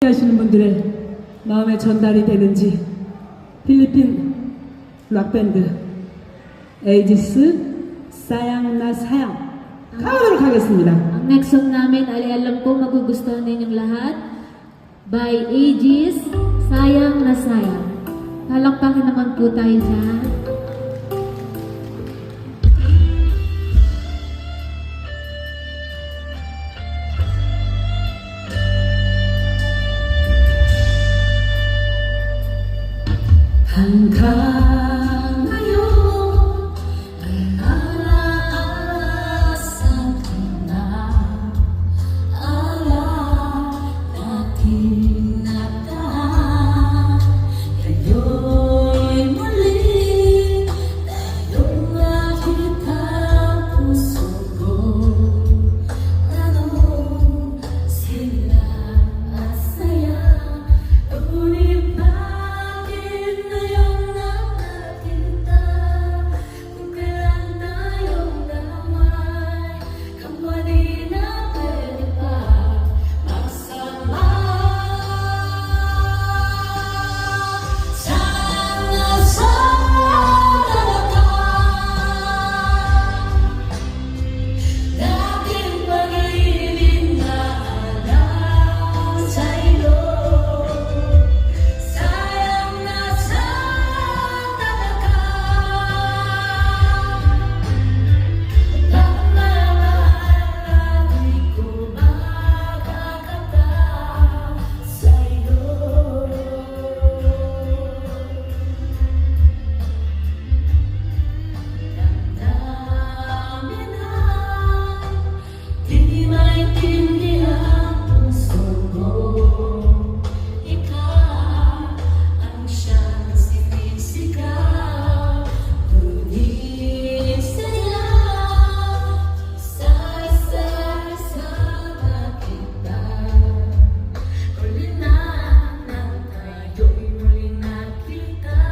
하시는 분들의 마음에 전달이 되는지 필리핀 락밴드 에이지스 Sayang na Sayang 가보도록 하겠습니다. Ang next song namin, alam ko magugustuhan ninyong lahat, by Aegis, Sayang na Sayang. Palakpakan naman po tayo dyan. Hanggang ngayon ay alaalasan ko na nating nakaraan. Kayo'y muli tayong nakita puso ko. Tanong sila at saya, ngunit bakit ngayon lang nakita? Kung kailan tayong damay, kapwa di na pwede pa magsama. Sana sa talaga dating pag-ibig na alam sa'yo. Sayang na sa talaga pagmamahal na di ko makakanta sa'yo. Damdamin na di maintindihan puso ko. Ikaw ang siyang sinisigaw, ngunit saya isa-isa-isama kita. Huli na nang tayo'y muling nakita.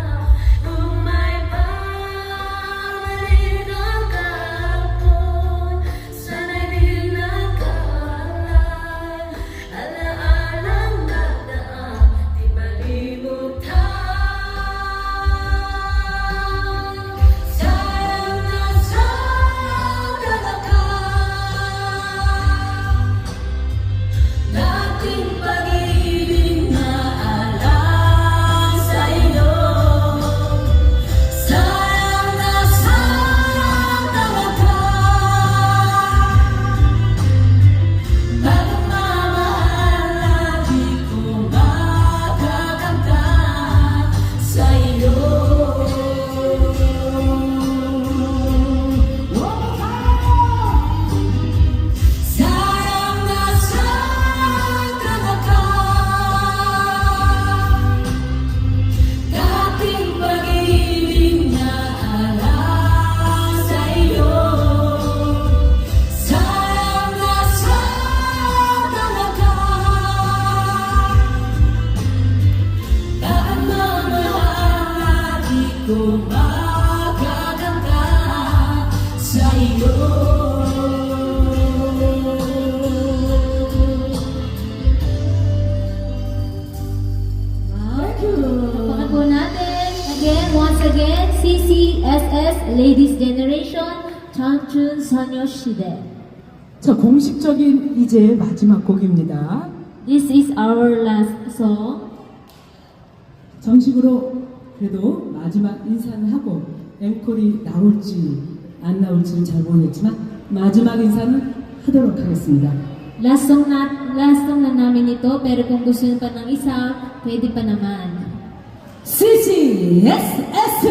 Kung may babalik ang kahapon, sana'y di nakaalay. Alaalang nagdaan, di malimutan. Sayang na sa talaga dating pag-ibig na alam sa'yo. Sayang na sa talaga pagmamahal na di ko makakanta sa'yo. Sayang na sa talaga dating pag-ibig na alam sa'yo. Sayang na sa talaga pagmamahal na di ko makakanta sa'yo. Wow! Palakpakan po natin. Once again, CCSS Ladies Generation, 청춘 소녀 시대. 자, 공식적인 이제 마지막 곡입니다. This is our last song. 정식으로 그래도 마지막 인사는 하고 앵콜이 나올지 안 나올지는 잘 모르겠지만 마지막 인사는 하도록 하겠습니다. Last song na namin ito, pero kung gusto nyo pa ng isa, pwede pa naman. CCSS